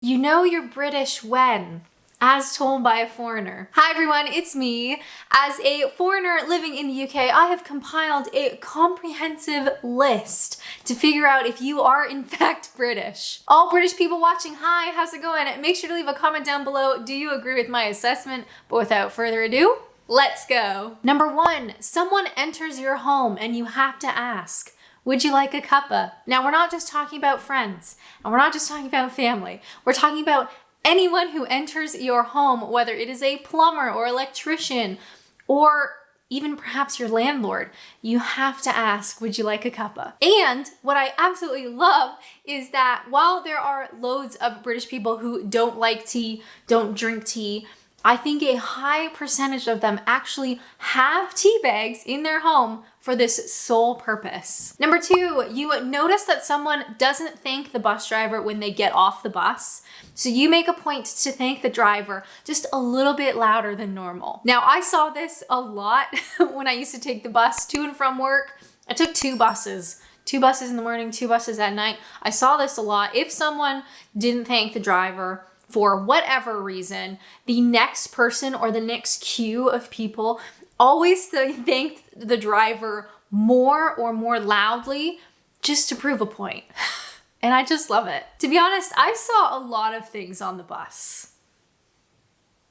You know you're British when, as told by a foreigner. Hi everyone, it's me. As a foreigner living in the UK, I have compiled a comprehensive list to figure out if you are in fact British. All British people watching, hi, how's it going? Make sure to leave a comment down below. Do you agree with my assessment? But without further ado, let's go. Number 1, someone enters your home and you have to ask, would you like a cuppa? Now, we're not just talking about friends, and we're not just talking about family. We're talking about anyone who enters your home, whether it is a plumber or electrician, or even perhaps your landlord. You have to ask, would you like a cuppa? And what I absolutely love is that while there are loads of British people who don't like tea, don't drink tea, I think a high percentage of them actually have tea bags in their home for this sole purpose. Number 2, you notice that someone doesn't thank the bus driver when they get off the bus. So you make a point to thank the driver just a little bit louder than normal. Now, I saw this a lot when I used to take the bus to and from work. I took 2 buses. 2 buses in the morning, 2 buses at night. I saw this a lot. If someone didn't thank the driver, for whatever reason, the next person or the next queue of people always thanked the driver more or more loudly just to prove a point. And I just love it. To be honest, I saw a lot of things on the bus.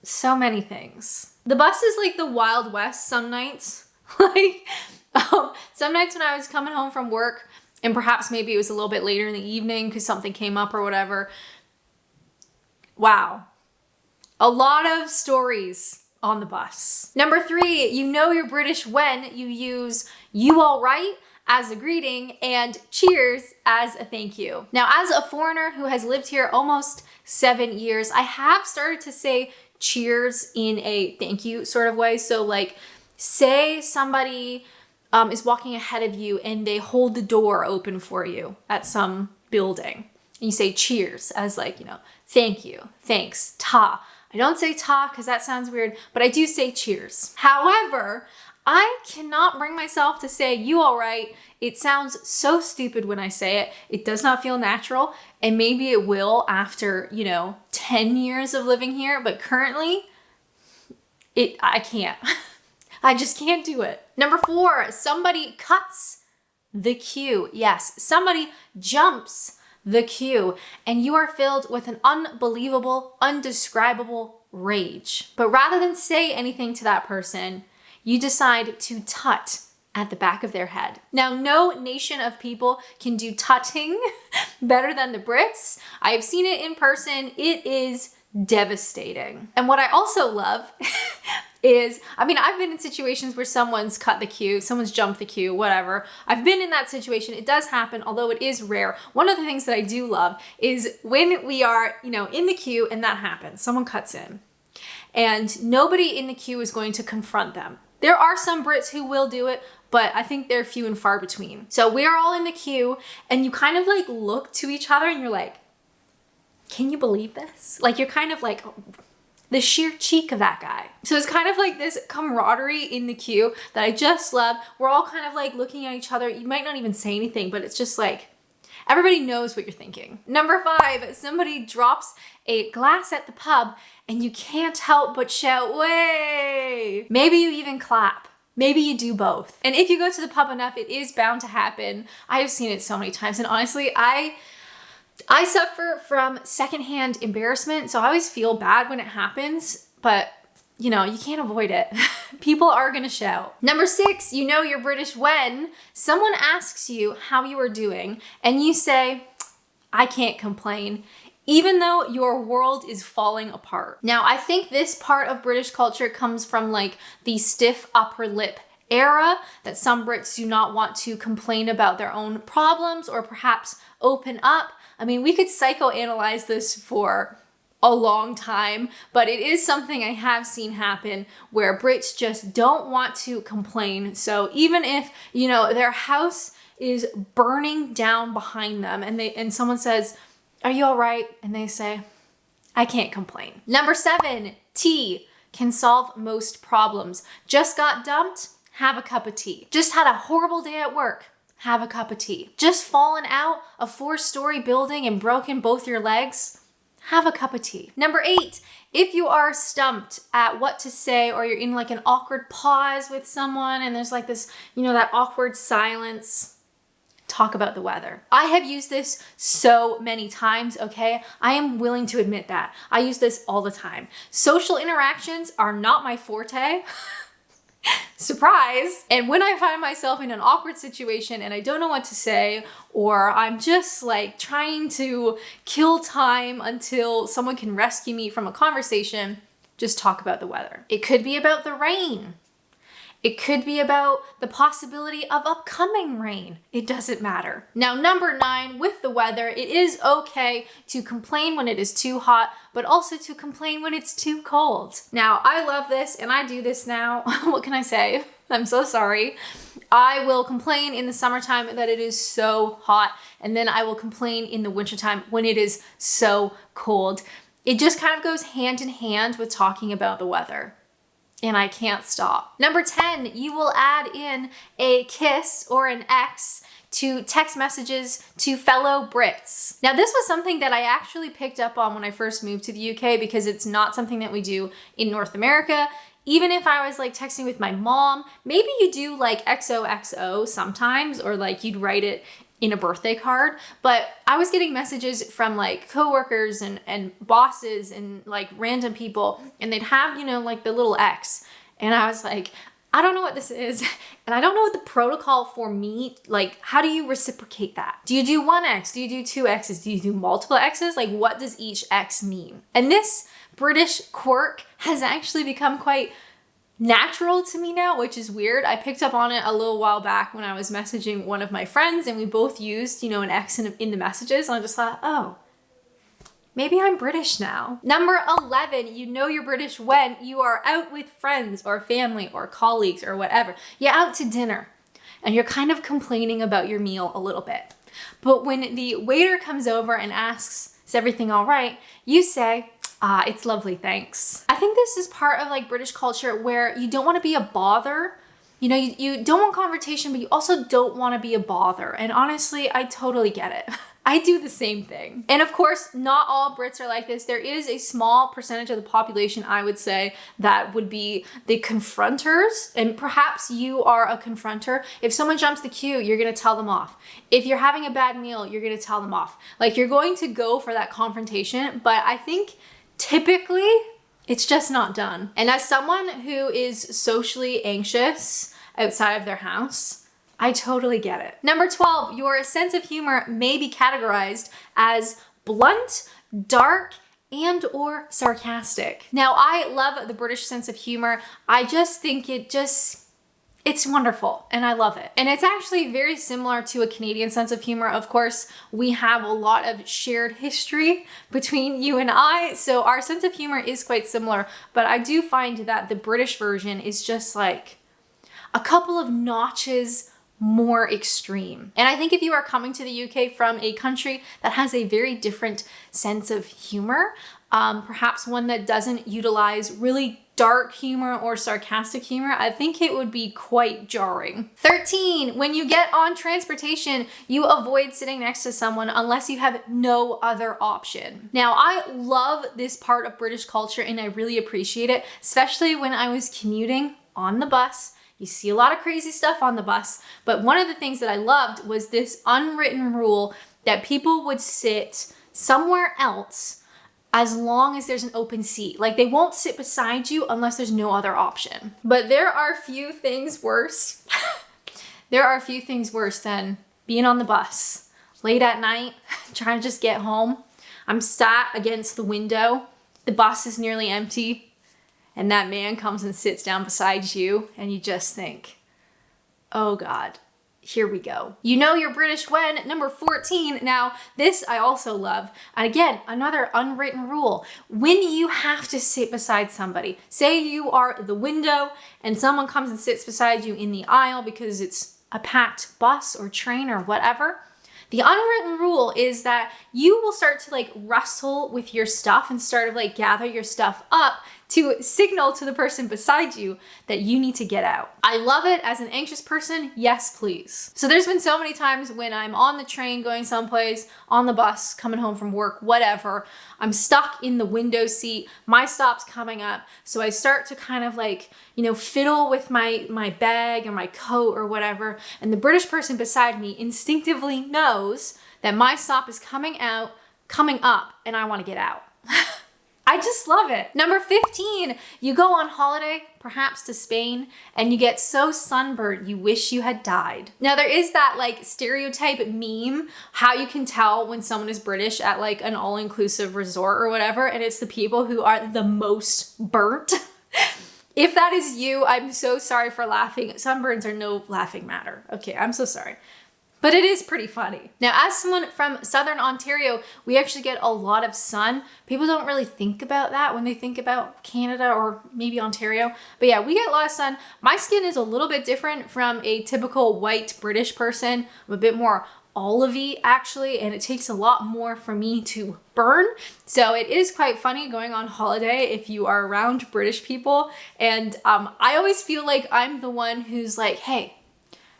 So many things. The bus is like the Wild West some nights. Some nights when I was coming home from work, and perhaps maybe it was a little bit later in the evening because something came up or whatever. Wow. A lot of stories on the bus. Number 3, you know you're British when you use "you all right" as a greeting and "cheers" as a thank you. Now, as a foreigner who has lived here almost 7 years, I have started to say cheers in a thank you sort of way. So like, say somebody is walking ahead of you and they hold the door open for you at some building. And you say cheers as like, thank you, thanks, ta. I don't say ta because that sounds weird, but I do say cheers. However, I cannot bring myself to say "you all right." It sounds so stupid when I say it. It does not feel natural, and maybe it will after, 10 years of living here, but currently, I can't. I just can't do it. Number 4, somebody cuts the queue. Yes, somebody jumps the queue, and you are filled with an unbelievable, undescribable rage. But rather than say anything to that person, you decide to tut at the back of their head. Now, no nation of people can do tutting better than the Brits. I have seen it in person. It is devastating. And what I also love is, I've been in situations where someone's cut the queue, someone's jumped the queue, whatever. I've been in that situation. It does happen, although it is rare. One of the things that I do love is when we are, in the queue and that happens, someone cuts in and nobody in the queue is going to confront them. There are some Brits who will do it, but I think they're few and far between. So we're all in the queue and you kind of like look to each other and you're like, can you believe this? Like, you're kind of like, the sheer cheek of that guy. So it's kind of like this camaraderie in the queue that I just love. We're all kind of like looking at each other. You might not even say anything, but it's just like, everybody knows what you're thinking. Number 5, somebody drops a glass at the pub and you can't help but shout, "Way!" Maybe you even clap. Maybe you do both. And if you go to the pub enough, it is bound to happen. I have seen it so many times. And honestly, I suffer from secondhand embarrassment, so I always feel bad when it happens, but you can't avoid it. People are gonna shout. Number 6, you know you're British when someone asks you how you are doing and you say, "I can't complain," even though your world is falling apart. Now, I think this part of British culture comes from like the stiff upper lip era, that some Brits do not want to complain about their own problems or perhaps open up. We could psychoanalyze this for a long time, but it is something I have seen happen where Brits just don't want to complain. So even if, their house is burning down behind them and someone says, "Are you all right?" and they say, "I can't complain." Number 7, tea can solve most problems. Just got dumped? Have a cup of tea. Just had a horrible day at work? Have a cup of tea. Just fallen out a 4-story building and broken both your legs? have a cup of tea. Number 8, if you are stumped at what to say, or you're in like an awkward pause with someone and there's like this, that awkward silence, talk about the weather. I have used this so many times, okay? I am willing to admit that. I use this all the time. Social interactions are not my forte. Surprise. And when I find myself in an awkward situation and I don't know what to say, or I'm just like trying to kill time until someone can rescue me from a conversation, just talk about the weather. It could be about the rain. It could be about the possibility of upcoming rain. It doesn't matter. Now, number 9, with the weather, it is okay to complain when it is too hot, but also to complain when it's too cold. Now, I love this and I do this now. What can I say? I'm so sorry. I will complain in the summertime that it is so hot, and then I will complain in the wintertime when it is so cold. It just kind of goes hand in hand with talking about the weather. And I can't stop. Number 10, you will add in a kiss or an X to text messages to fellow Brits. Now, this was something that I actually picked up on when I first moved to the UK, because it's not something that we do in North America. Even if I was like texting with my mom, maybe you do like XOXO sometimes, or like you'd write it in a birthday card, but I was getting messages from like coworkers and bosses and like random people, and they'd have, like the little X. And I was like, I don't know what this is. And I don't know what the protocol for me, like, how do you reciprocate that? Do you do 1 X? Do you do 2 X's? Do you do multiple X's? Like, what does each X mean? And this British quirk has actually become quite natural to me now, which is weird. I picked up on it a little while back when I was messaging one of my friends, and we both used, an X in the messages. And I just thought, oh, maybe I'm British now. Number 11, you're British when you are out with friends or family or colleagues or whatever. You're out to dinner and you're kind of complaining about your meal a little bit. But when the waiter comes over and asks, is everything all right? You say, it's lovely, thanks. I think this is part of like British culture where you don't want to be a bother. You don't want confrontation, but you also don't want to be a bother. And honestly, I totally get it. I do the same thing. And of course, not all Brits are like this. There is a small percentage of the population, I would say, that would be the confronters. And perhaps you are a confronter. If someone jumps the queue, you're going to tell them off. If you're having a bad meal, you're going to tell them off. Like, you're going to go for that confrontation. But I think typically it's just not done. And as someone who is socially anxious outside of their house, I totally get it. Number 12, your sense of humor may be categorized as blunt, dark, and or sarcastic. Now, I love the British sense of humor. I just think it's wonderful and I love it. And it's actually very similar to a Canadian sense of humor. Of course, we have a lot of shared history between you and I, so our sense of humor is quite similar, but I do find that the British version is just like a couple of notches more extreme. And I think if you are coming to the UK from a country that has a very different sense of humor, perhaps one that doesn't utilize really dark humor or sarcastic humor, I think it would be quite jarring. 13, when you get on transportation, you avoid sitting next to someone unless you have no other option. Now, I love this part of British culture and I really appreciate it, especially when I was commuting on the bus. You see a lot of crazy stuff on the bus, but one of the things that I loved was this unwritten rule that people would sit somewhere else as long as there's an open seat. Like, they won't sit beside you unless there's no other option. But there are few things worse. There are few things worse than being on the bus late at night, trying to just get home. I'm sat against the window. The bus is nearly empty. And that man comes and sits down beside you and you just think, oh God, here we go. You're British when, number 14. Now, this I also love. And again, another unwritten rule. When you have to sit beside somebody, say you are at the window and someone comes and sits beside you in the aisle because it's a packed bus or train or whatever, the unwritten rule is that you will start to like wrestle with your stuff and start to like gather your stuff up to signal to the person beside you that you need to get out. I love it. As an anxious person, yes, please. So there's been so many times when I'm on the train going someplace, on the bus, coming home from work, whatever, I'm stuck in the window seat, my stop's coming up. So I start to kind of like, you know, fiddle with my bag or my coat or whatever. And the British person beside me instinctively knows that my stop is coming up, and I want to get out. I just love it. Number 15, you go on holiday, perhaps to Spain, and you get so sunburned you wish you had died. Now there is that like stereotype meme, how you can tell when someone is British at like an all-inclusive resort or whatever, and it's the people who are the most burnt. If that is you, I'm so sorry for laughing. Sunburns are no laughing matter. Okay, I'm so sorry. But it is pretty funny. Now, as someone from Southern Ontario, we actually get a lot of sun. People don't really think about that when they think about Canada or maybe Ontario. But yeah, we get a lot of sun. My skin is a little bit different from a typical white British person. I'm a bit more olivey actually, and it takes a lot more for me to burn. So it is quite funny going on holiday if you are around British people. And I always feel like I'm the one who's like, hey,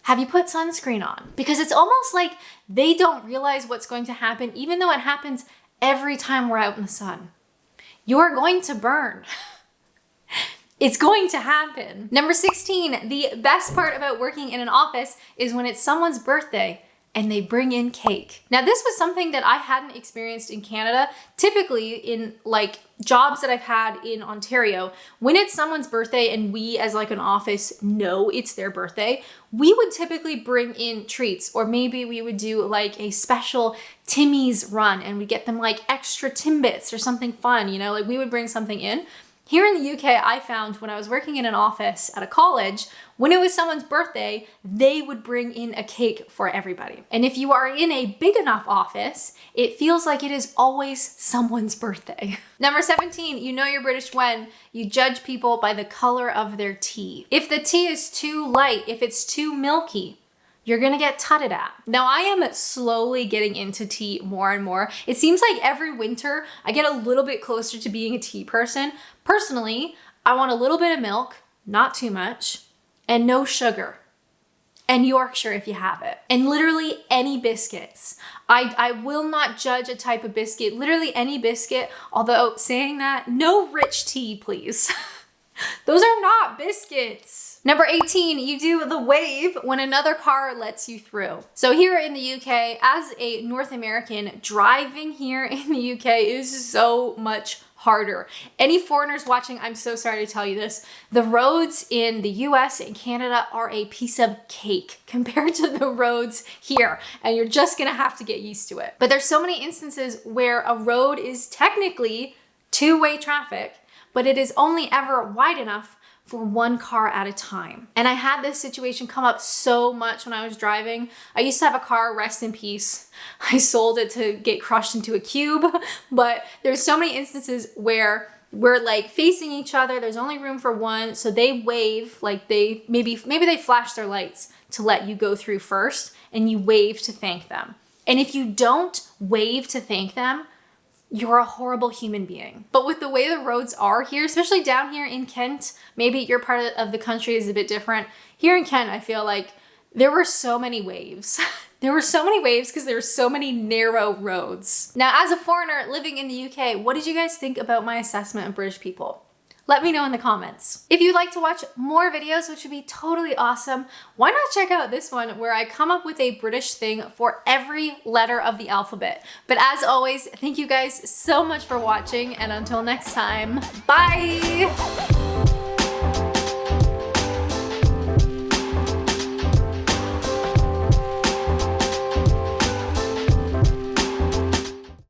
have you put sunscreen on? Because it's almost like they don't realize what's going to happen, even though it happens every time we're out in the sun. You're going to burn. It's going to happen. Number 16, the best part about working in an office is when it's someone's birthday and they bring in cake. Now, this was something that I hadn't experienced in Canada. Typically in like jobs that I've had in Ontario, when it's someone's birthday and we as like an office know it's their birthday, we would typically bring in treats, or maybe we would do like a special Timmy's run and we get them like extra Timbits or something fun, you know, like we would bring something in. Here in the UK, I found when I was working in an office at a college, when it was someone's birthday, they would bring in a cake for everybody. And if you are in a big enough office, it feels like it is always someone's birthday. Number 17, you know you're British when you judge people by the color of their tea. If the tea is too light, if it's too milky, you're gonna get tutted at. Now, I am slowly getting into tea more and more. It seems like every winter, I get a little bit closer to being a tea person. Personally, I want a little bit of milk, not too much, and no sugar. And Yorkshire if you have it. And literally any biscuits. I will not judge a type of biscuit, literally any biscuit, although saying that, no rich tea, please. Those are not biscuits. Number 18, you do the wave when another car lets you through. So here in the UK, as a North American, driving here in the UK is so much harder. Any foreigners watching, I'm so sorry to tell you this. The roads in the US and Canada are a piece of cake compared to the roads here, and you're just gonna have to get used to it. But there's so many instances where a road is technically two-way traffic, but it is only ever wide enough for one car at a time. And I had this situation come up so much when I was driving. I used to have a car, rest in peace. I sold it to get crushed into a cube, but there's so many instances where we're like facing each other. There's only room for one. So they wave, like maybe they flash their lights to let you go through first, and you wave to thank them. And if you don't wave to thank them, you're a horrible human being. But with the way the roads are here, especially down here in Kent, maybe your part of the country is a bit different. Here in Kent, I feel like there were so many waves. There were so many waves because there were so many narrow roads. Now, as a foreigner living in the UK, what did you guys think about my assessment of British people? Let me know in the comments. If you'd like to watch more videos, which would be totally awesome, why not check out this one where I come up with a British thing for every letter of the alphabet. But as always, thank you guys so much for watching, and until next time, bye!